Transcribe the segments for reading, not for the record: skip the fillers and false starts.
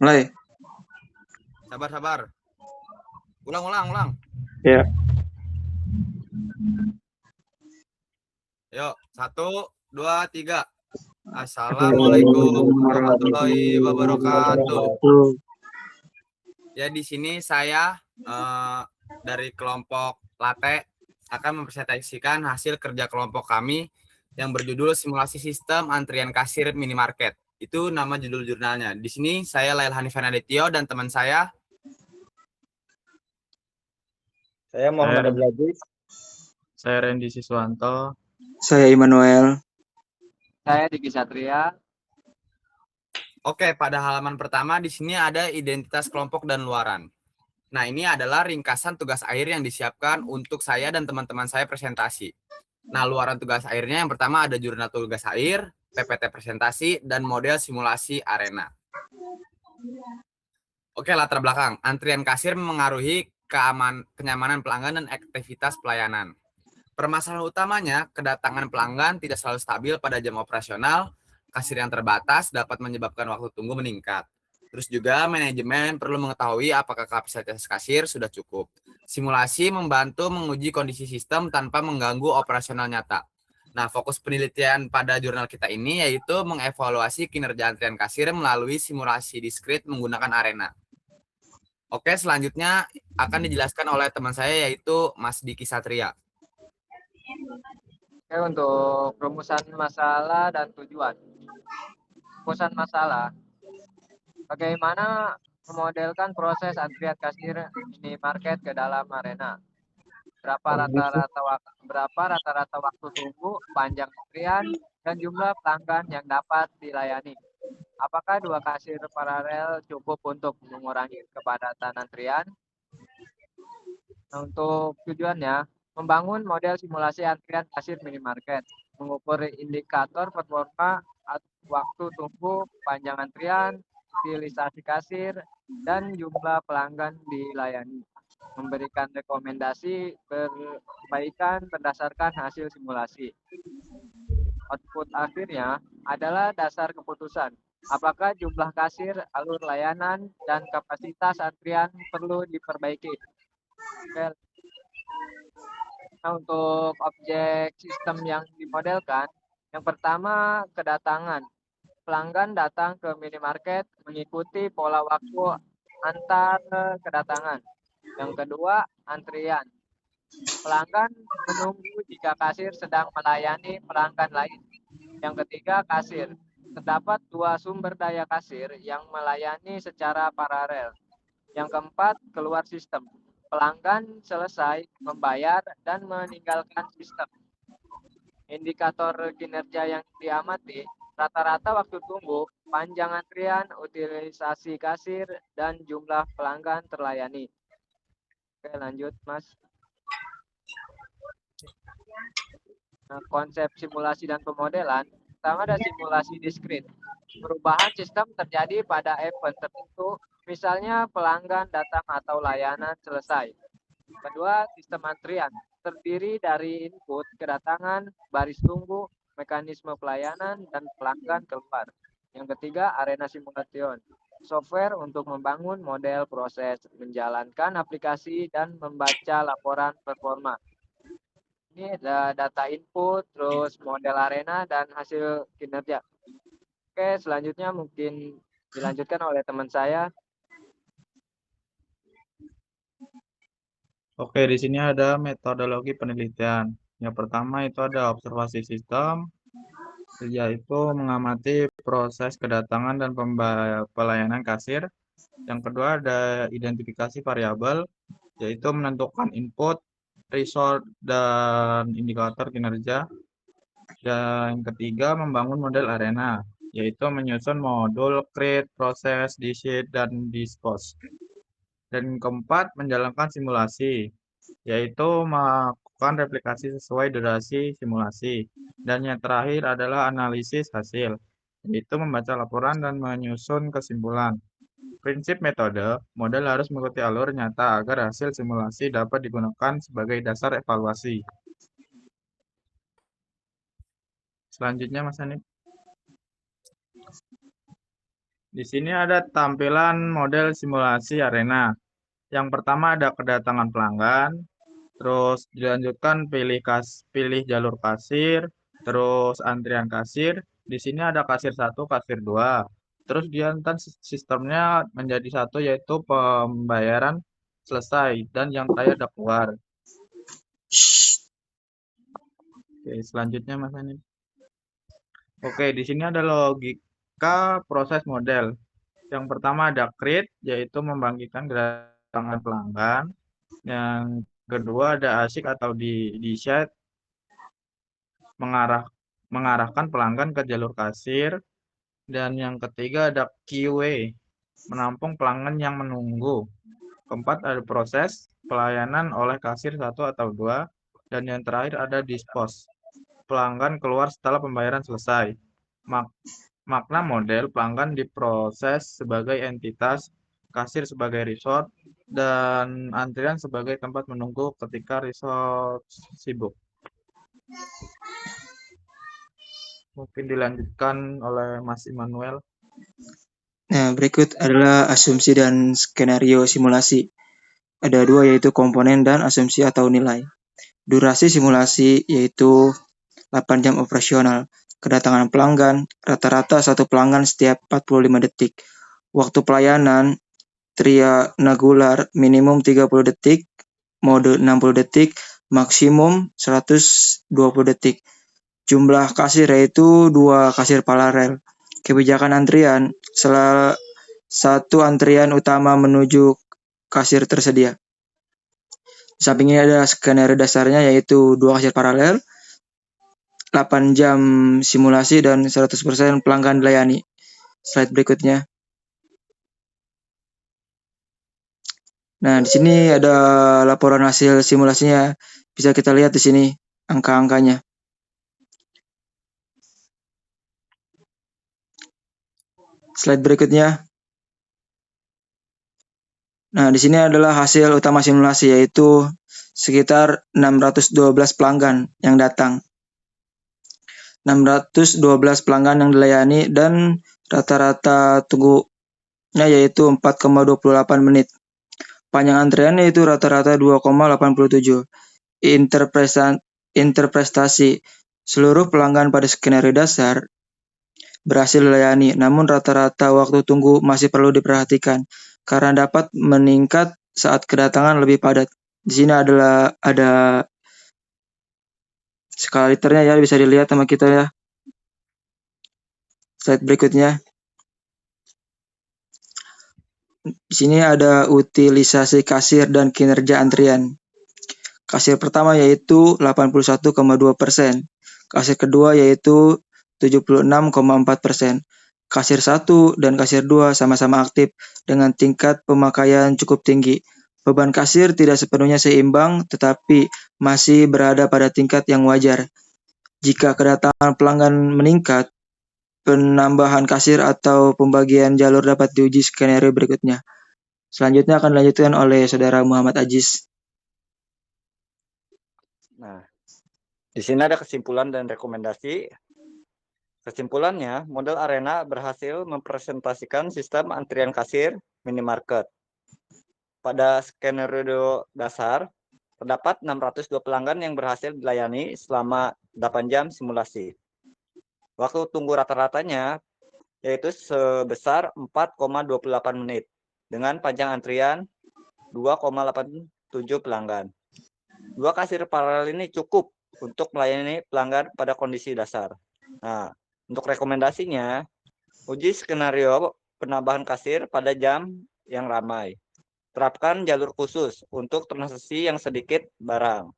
Mulai. Sabar. Ulang. Ya. Yuk, 1, 2, 3. Assalamualaikum warahmatullahi wabarakatuh. Ya, di sini saya dari kelompok Latte akan mempresentasikan hasil kerja kelompok kami yang berjudul Simulasi Sistem Antrian Kasir Minimarket. Itu nama judul jurnalnya. Di sini saya Lail Hanifan Adityo dan teman saya Muhammad Abdul Aziz. Saya Randy Siswanto. Saya Immanuel. Saya Diki Satria. Oke, pada halaman pertama di sini ada identitas kelompok dan luaran. Nah, ini adalah ringkasan tugas akhir yang disiapkan untuk saya dan teman-teman saya presentasi. Nah, luaran tugas akhirnya yang pertama ada jurnal tugas akhir, PPT presentasi, dan model simulasi arena. Oke, latar belakang. Antrian kasir mengaruhi kenyamanan pelanggan dan aktivitas pelayanan. Permasalahan utamanya, kedatangan pelanggan tidak selalu stabil pada jam operasional, kasir yang terbatas dapat menyebabkan waktu tunggu meningkat. Terus juga manajemen perlu mengetahui apakah kapasitas kasir sudah cukup. Simulasi membantu menguji kondisi sistem tanpa mengganggu operasional nyata. Nah, fokus penelitian pada jurnal kita ini yaitu mengevaluasi kinerja antrian kasir melalui simulasi diskrit menggunakan arena. Oke, selanjutnya akan dijelaskan oleh teman saya yaitu Mas Diki Satria. Oke, untuk rumusan masalah dan tujuan. Rumusan masalah. Bagaimana memodelkan proses antrian kasir minimarket ke dalam arena? Berapa rata-rata waktu tunggu, panjang antrian, dan jumlah pelanggan yang dapat dilayani? Apakah dua kasir paralel cukup untuk mengurangi kepadatan antrian? Nah, untuk tujuannya, membangun model simulasi antrian kasir minimarket, mengukur indikator performa, waktu tunggu, panjang antrian, utilisasi kasir, dan jumlah pelanggan dilayani. Memberikan rekomendasi perbaikan berdasarkan hasil simulasi. Output akhirnya adalah dasar keputusan. Apakah jumlah kasir, alur layanan, dan kapasitas antrian perlu diperbaiki? Nah, untuk objek sistem yang dimodelkan, yang pertama kedatangan. Pelanggan datang ke minimarket mengikuti pola waktu antar kedatangan. Yang kedua, antrian. Pelanggan menunggu jika kasir sedang melayani pelanggan lain. Yang ketiga, kasir. Terdapat dua sumber daya kasir yang melayani secara paralel. Yang keempat, keluar sistem. Pelanggan selesai membayar dan meninggalkan sistem. Indikator kinerja yang diamati, rata-rata waktu tunggu, panjang antrian, utilisasi kasir, dan jumlah pelanggan terlayani. Oke, lanjut, Mas. Nah, konsep simulasi dan pemodelan, pertama ada simulasi diskrit. Perubahan sistem terjadi pada event tertentu, misalnya pelanggan datang atau layanan selesai. Kedua, sistem antrian terdiri dari input, kedatangan, baris tunggu, mekanisme pelayanan, dan pelanggan keluar. Yang ketiga, arena simulation. Software untuk membangun model proses, menjalankan aplikasi, dan membaca laporan performa. Ini ada data input, terus model arena, dan hasil kinerja. Oke, selanjutnya mungkin dilanjutkan oleh teman saya. Oke, di sini ada metodologi penelitian. Yang pertama itu ada observasi sistem, yaitu mengamati proses kedatangan dan pelayanan kasir. Yang kedua ada identifikasi variabel, yaitu menentukan input, result, dan indikator kinerja. Dan yang ketiga membangun model arena, yaitu menyusun modul, create, proses, decide, dan dispose. Dan keempat, menjalankan simulasi, yaitu melakukan replikasi sesuai durasi simulasi. Dan yang terakhir adalah analisis hasil, yaitu membaca laporan dan menyusun kesimpulan. Prinsip metode, model harus mengikuti alur nyata agar hasil simulasi dapat digunakan sebagai dasar evaluasi. Selanjutnya, Mas Hanif. Di sini ada tampilan model simulasi arena. Yang pertama ada kedatangan pelanggan, terus dilanjutkan pilih jalur kasir, terus antrian kasir. Di sini ada kasir 1, kasir 2. Terus dia ntar sistemnya menjadi satu yaitu pembayaran selesai dan yang terakhir ada keluar. Oke, selanjutnya Mas Hanif. Oke, di sini ada logika proses model. Yang pertama ada create, yaitu membangkitkan kedatangan pelanggan. Yang kedua ada asik atau di set, mengarahkan pelanggan ke jalur kasir. Dan yang ketiga ada QA, menampung pelanggan yang menunggu. Keempat ada proses pelayanan oleh kasir 1 atau 2. Dan yang terakhir ada dispose, pelanggan keluar setelah pembayaran selesai. Makna model pelanggan diproses sebagai entitas, kasir sebagai resort, dan antrian sebagai tempat menunggu ketika resort sibuk. Mungkin dilanjutkan oleh Mas Immanuel. Nah, berikut adalah asumsi dan skenario simulasi. Ada dua, yaitu komponen dan asumsi atau nilai. Durasi simulasi yaitu 8 jam operasional. Kedatangan pelanggan, rata-rata satu pelanggan setiap 45 detik. Waktu pelayanan, triangular minimum 30 detik, mode 60 detik, maksimum 120 detik. Jumlah kasir yaitu 2 kasir paralel. Kebijakan antrian, salah satu antrian utama menuju kasir tersedia. Di sampingnya ada skenario dasarnya yaitu 2 kasir paralel, 8 jam simulasi dan 100% pelanggan dilayani. Slide berikutnya. Nah, di sini ada laporan hasil simulasinya. Bisa kita lihat di sini angka-angkanya. Slide berikutnya. Nah, di sini adalah hasil utama simulasi yaitu sekitar 612 pelanggan yang datang. 612 pelanggan yang dilayani dan rata-rata tunggunya yaitu 4,28 menit. Panjang antrian yaitu rata-rata 2,87. Interpretasi seluruh pelanggan pada skenario dasar berhasil dilayani, namun rata-rata waktu tunggu masih perlu diperhatikan karena dapat meningkat saat kedatangan lebih padat. Di sini ada skala liternya ya, bisa dilihat sama kita ya. Slide berikutnya. Di sini ada utilisasi kasir dan kinerja antrian. Kasir pertama yaitu 81,2%. Kasir kedua yaitu 76,4%. Kasir 1 dan kasir 2 sama-sama aktif dengan tingkat pemakaian cukup tinggi. Beban kasir tidak sepenuhnya seimbang tetapi masih berada pada tingkat yang wajar. Jika kedatangan pelanggan meningkat, penambahan kasir atau pembagian jalur dapat diuji skenario berikutnya. Selanjutnya akan dilanjutkan oleh Saudara Muhammad Aziz. Nah, di sini ada kesimpulan dan rekomendasi. Kesimpulannya, model arena berhasil mempresentasikan sistem antrian kasir minimarket. Pada skenario dasar, terdapat 602 pelanggan yang berhasil dilayani selama 8 jam simulasi. Waktu tunggu rata-ratanya yaitu sebesar 4,28 menit dengan panjang antrian 2,87 pelanggan. 2 kasir paralel ini cukup untuk melayani pelanggan pada kondisi dasar. Nah, untuk rekomendasinya, uji skenario penambahan kasir pada jam yang ramai. Terapkan jalur khusus untuk transaksi yang sedikit barang.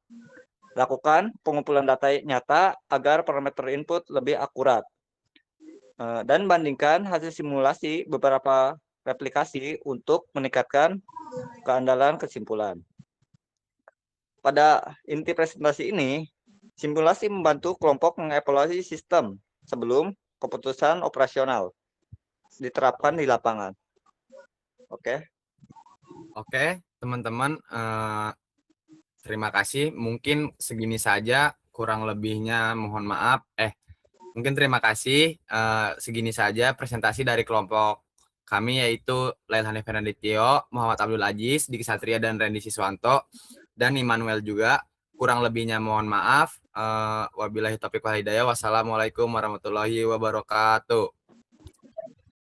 Lakukan pengumpulan data nyata agar parameter input lebih akurat. Dan bandingkan hasil simulasi beberapa replikasi untuk meningkatkan keandalan kesimpulan. Pada inti presentasi ini, simulasi membantu kelompok mengevaluasi sistem sebelum keputusan operasional diterapkan di lapangan. Oke, teman-teman, terima kasih. Mungkin segini saja, kurang lebihnya mohon maaf. Mungkin terima kasih. Segini saja presentasi dari kelompok Kami yaitu Lailhani Fernanditio, Muhammad Abdul Aziz, Diki Satria, dan Randy Siswanto, dan Immanuel juga. Kurang lebihnya mohon maaf. Wabillahi taufiq wal hidayah. Wassalamualaikum warahmatullahi wabarakatuh.